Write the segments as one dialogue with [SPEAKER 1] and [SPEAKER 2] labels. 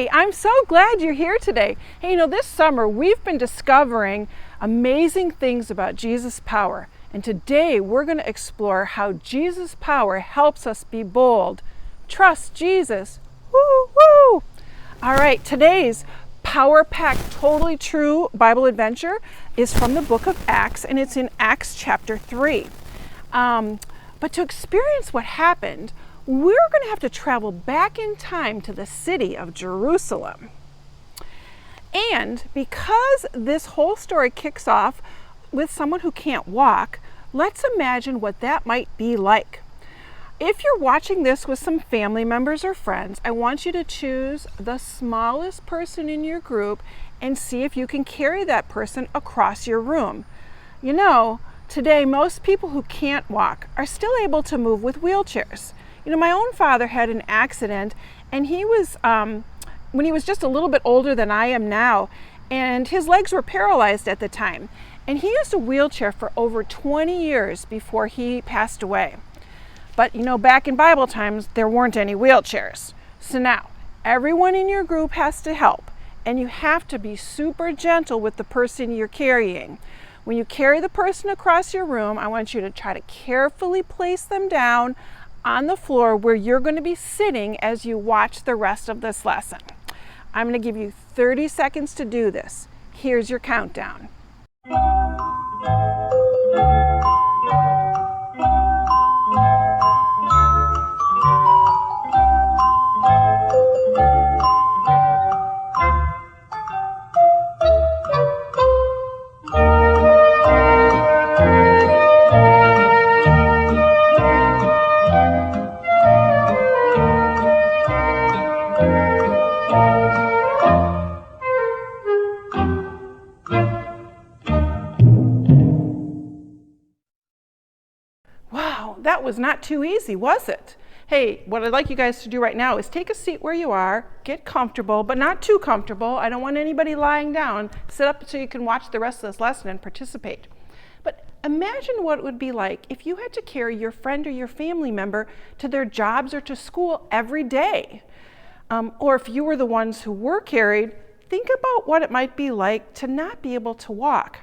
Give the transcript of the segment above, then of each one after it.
[SPEAKER 1] Hey, I'm so glad you're here today. Hey, this summer we've been discovering amazing things about Jesus' power. And today we're going to explore how Jesus' power helps us be bold. Trust Jesus. Woo, woo. All right, today's power-packed, totally true Bible adventure is from the book of Acts, and it's in Acts chapter 3. But to experience what happened, we're going to have to travel back in time to the city of Jerusalem. And because this whole story kicks off with someone who can't walk, let's imagine what that might be like. If you're watching this with some family members or friends, I want you to choose the smallest person in your group and see if you can carry that person across your room. Today most people who can't walk are still able to move with wheelchairs. My own father had an accident, and he was, when he was just a little bit older than I am now, and his legs were paralyzed at the time. And he used a wheelchair for over 20 years before he passed away. But back in Bible times, there weren't any wheelchairs. So now, everyone in your group has to help, and you have to be super gentle with the person you're carrying. When you carry the person across your room, I want you to try to carefully place them down on the floor where you're going to be sitting as you watch the rest of this lesson. I'm going to give you 30 seconds to do this. Here's your countdown. That was not too easy, was it? Hey, what I'd like you guys to do right now is take a seat where you are, get comfortable, but not too comfortable. I don't want anybody lying down. Sit up so you can watch the rest of this lesson and participate. But imagine what it would be like if you had to carry your friend or your family member to their jobs or to school every day. Or if you were the ones who were carried, think about what it might be like to not be able to walk.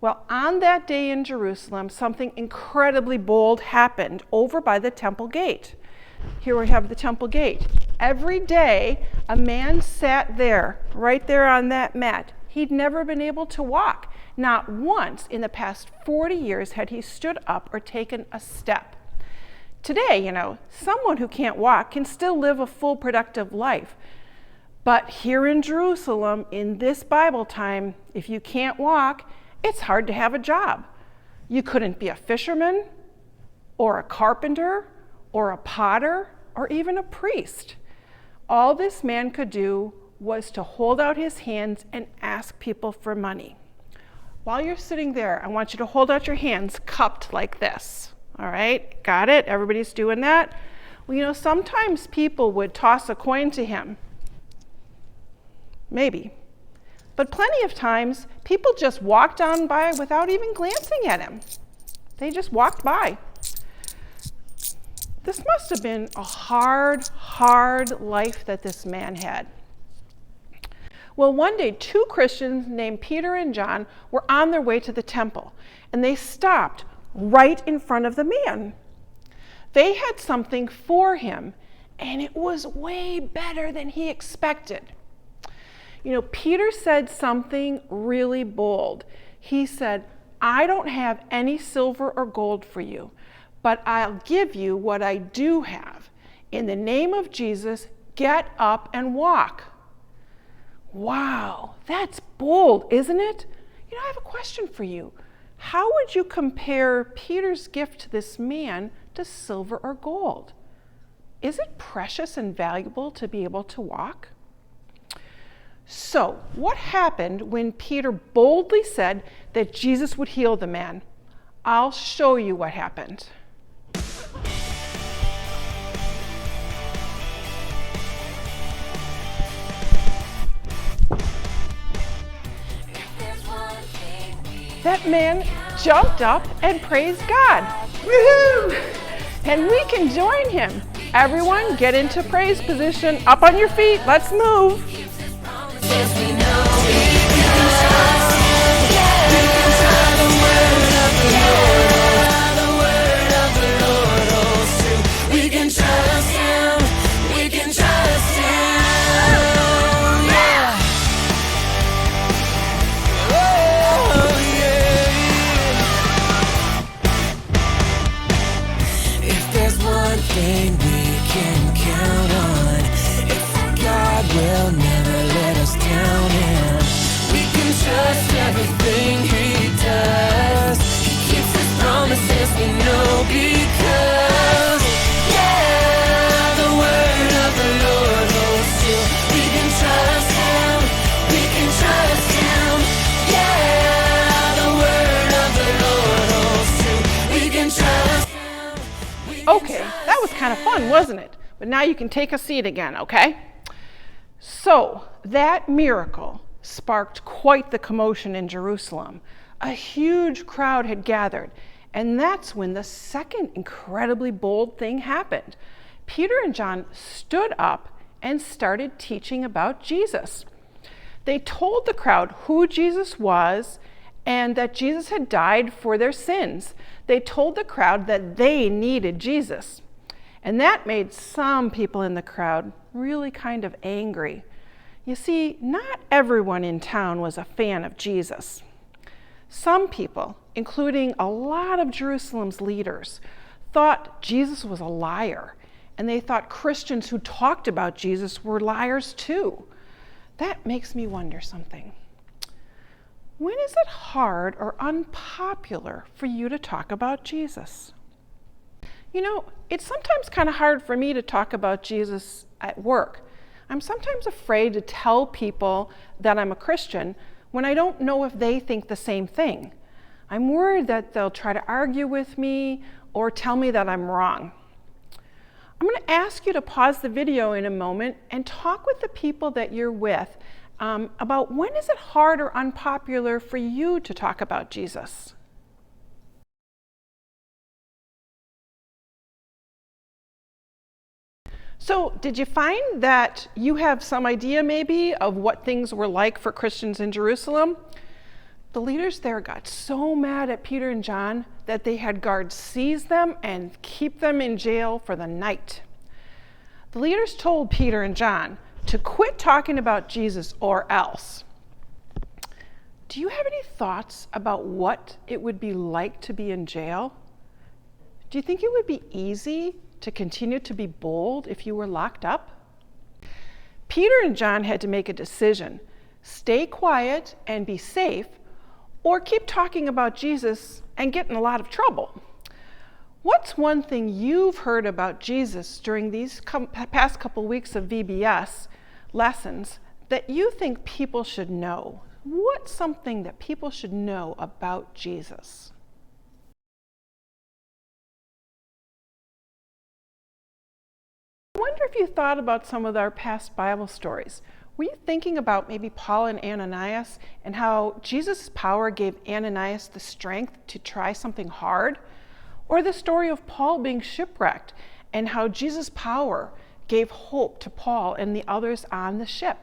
[SPEAKER 1] Well, on that day in Jerusalem, something incredibly bold happened over by the temple gate. Here we have the temple gate. Every day, a man sat there, right there on that mat. He'd never been able to walk. Not once in the past 40 years had he stood up or taken a step. Today, someone who can't walk can still live a full, productive life. But here in Jerusalem, in this Bible time, if you can't walk, it's hard to have a job. You couldn't be a fisherman, or a carpenter, or a potter, or even a priest. All this man could do was to hold out his hands and ask people for money. While you're sitting there, I want you to hold out your hands cupped like this. All right, got it? Everybody's doing that? Well, sometimes people would toss a coin to him. Maybe. But plenty of times, people just walked on by without even glancing at him. They just walked by. This must have been a hard, hard life that this man had. Well, one day, two Christians named Peter and John were on their way to the temple, and they stopped right in front of the man. They had something for him, and it was way better than he expected. Peter said something really bold. He said, "I don't have any silver or gold for you, but I'll give you what I do have. In the name of Jesus, get up and walk." Wow, that's bold, isn't it? I have a question for you. How would you compare Peter's gift to this man to silver or gold? Is it precious and valuable to be able to walk? So, what happened when Peter boldly said that Jesus would heal the man? I'll show you what happened. That man jumped up and praised God. Woohoo! And we can join him. Everyone, get into praise position. Up on your feet. Let's move.
[SPEAKER 2] Thing we can count on. If God will never let us down, and we can trust everything He does. He keeps His promises, we know, because the word of the Lord holds true. We can trust Him, we can trust Him. The word of the Lord holds true. We can trust Him.
[SPEAKER 1] Okay, that was kind of fun, wasn't it? But now you can take a seat again, okay? So, that miracle sparked quite the commotion in Jerusalem. A huge crowd had gathered, and that's when the second incredibly bold thing happened. Peter and John stood up and started teaching about Jesus. They told the crowd who Jesus was and that Jesus had died for their sins. They told the crowd that they needed Jesus. And that made some people in the crowd really kind of angry. You see, not everyone in town was a fan of Jesus. Some people, including a lot of Jerusalem's leaders, thought Jesus was a liar, and they thought Christians who talked about Jesus were liars too. That makes me wonder something. When is it hard or unpopular for you to talk about Jesus? You know, it's sometimes kind of hard for me to talk about Jesus at work. I'm sometimes afraid to tell people that I'm a Christian when I don't know if they think the same thing. I'm worried that they'll try to argue with me or tell me that I'm wrong. I'm going to ask you to pause the video in a moment and talk with the people that you're with about when is it hard or unpopular for you to talk about Jesus? So, did you find that you have some idea maybe of what things were like for Christians in Jerusalem? The leaders there got so mad at Peter and John that they had guards seize them and keep them in jail for the night. The leaders told Peter and John to quit talking about Jesus or else. Do you have any thoughts about what it would be like to be in jail? Do you think it would be easy to continue to be bold if you were locked up? Peter and John had to make a decision: stay quiet and be safe, or keep talking about Jesus and get in a lot of trouble. What's one thing you've heard about Jesus during these past couple weeks of VBS lessons that you think people should know? What's something that people should know about Jesus? I wonder if you thought about some of our past Bible stories. Were you thinking about maybe Paul and Ananias and how Jesus' power gave Ananias the strength to try something hard? Or the story of Paul being shipwrecked and how Jesus' power gave hope to Paul and the others on the ship?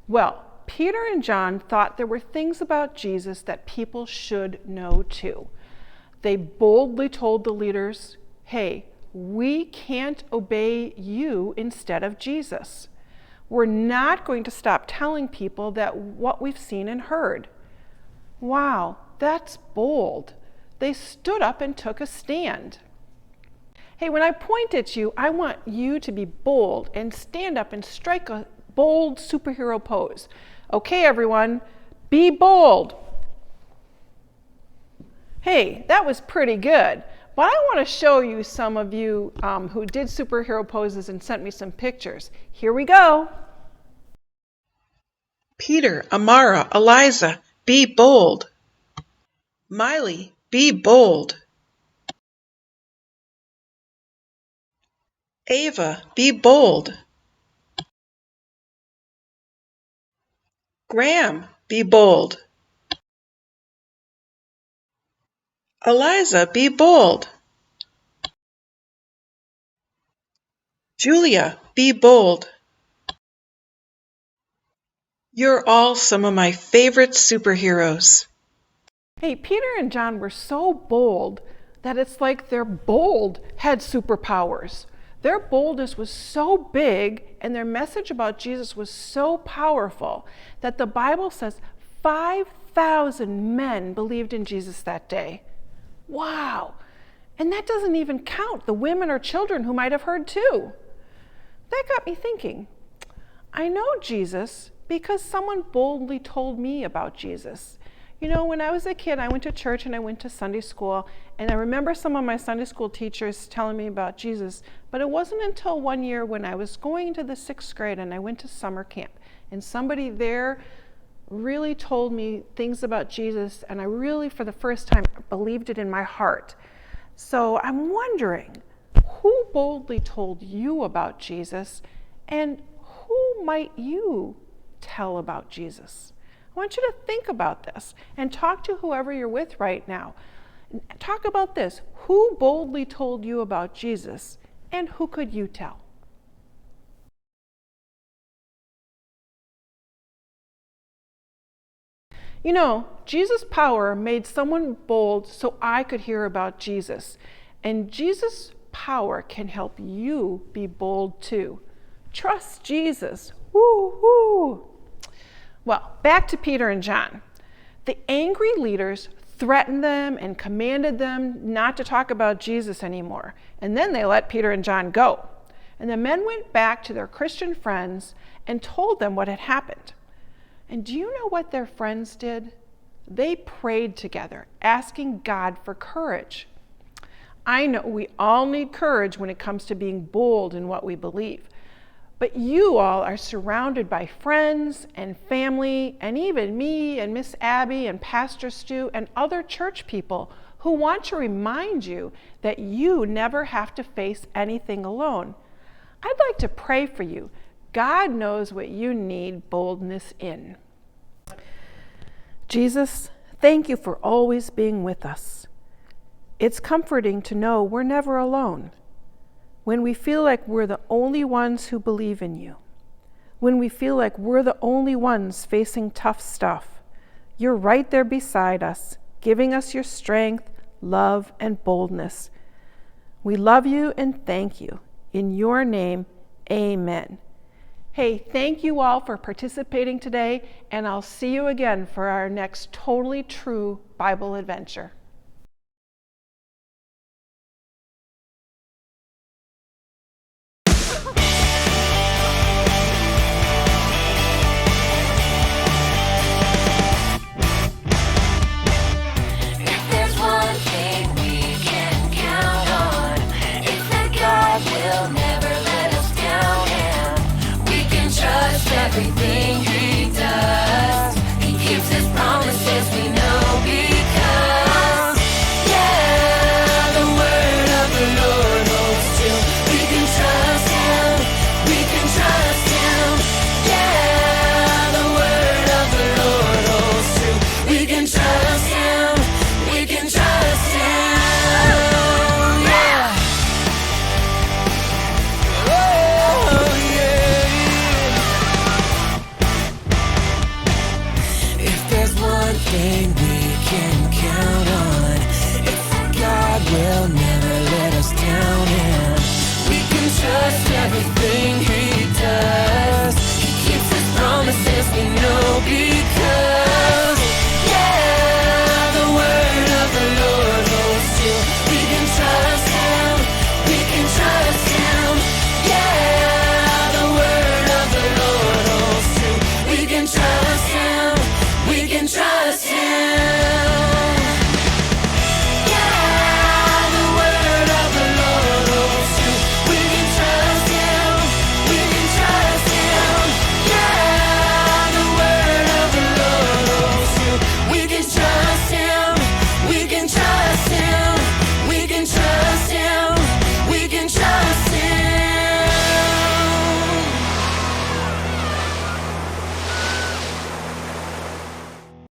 [SPEAKER 1] Well, Peter and John thought there were things about Jesus that people should know too. They boldly told the leaders, hey, we can't obey you instead of Jesus. We're not going to stop telling people that what we've seen and heard. Wow, that's bold. They stood up and took a stand. Hey, when I point at you, I want you to be bold and stand up and strike a bold superhero pose. Okay, everyone, be bold. Hey, that was pretty good. But I want to show you some of you who did superhero poses and sent me some pictures. Here we go.
[SPEAKER 3] Peter, Amara, Eliza, be bold. Miley, be bold. Ava, be bold. Graham, be bold. Eliza, be bold. Julia, be bold. You're all some of my favorite superheroes.
[SPEAKER 1] Hey, Peter and John were so bold that it's like their bold had superpowers. Their boldness was so big and their message about Jesus was so powerful that the Bible says 5,000 men believed in Jesus that day. Wow! And that doesn't even count the women or children who might have heard too. That got me thinking. I know Jesus because someone boldly told me about Jesus. You know, when I was a kid, I went to church and I went to Sunday school, and I remember some of my Sunday school teachers telling me about Jesus, but it wasn't until one year when I was going to the 6th grade and I went to summer camp, and somebody there really told me things about Jesus, and I really, for the first time, believed it in my heart. So I'm wondering, who boldly told you about Jesus, and who might you tell about Jesus? I want you to think about this and talk to whoever you're with right now. Talk about this. Who boldly told you about Jesus, and who could you tell? You know, Jesus' power made someone bold so I could hear about Jesus. And Jesus' power can help you be bold too. Trust Jesus. Woo, woo. Well, back to Peter and John. The angry leaders threatened them and commanded them not to talk about Jesus anymore. And then they let Peter and John go. And the men went back to their Christian friends and told them what had happened. And do you know what their friends did? They prayed together, asking God for courage. I know we all need courage when it comes to being bold in what we believe. But you all are surrounded by friends and family, and even me and Miss Abby and Pastor Stu and other church people who want to remind you that you never have to face anything alone. I'd like to pray for you. God knows what you need boldness in. Jesus, thank you for always being with us. It's comforting to know we're never alone. When we feel like we're the only ones who believe in you, when we feel like we're the only ones facing tough stuff, you're right there beside us, giving us your strength, love, and boldness. We love you and thank you. In your name, amen. Hey, thank you all for participating today, and I'll see you again for our next Totally True Bible adventure.
[SPEAKER 2] Everything he does, he keeps his promises, we know, because, yeah, the word of the Lord holds true. We can trust him, we can trust him, yeah, the word of the Lord holds true. We can trust him, we can trust him, yeah. Oh, yeah. One thing we can count on, it's that God will never let us down, and we can trust everything he does. He keeps his promises, we know, because, yeah, the word of the Lord holds true. We can trust him, we can trust him, yeah, the word of the Lord holds true. We can trust him, we can trust him.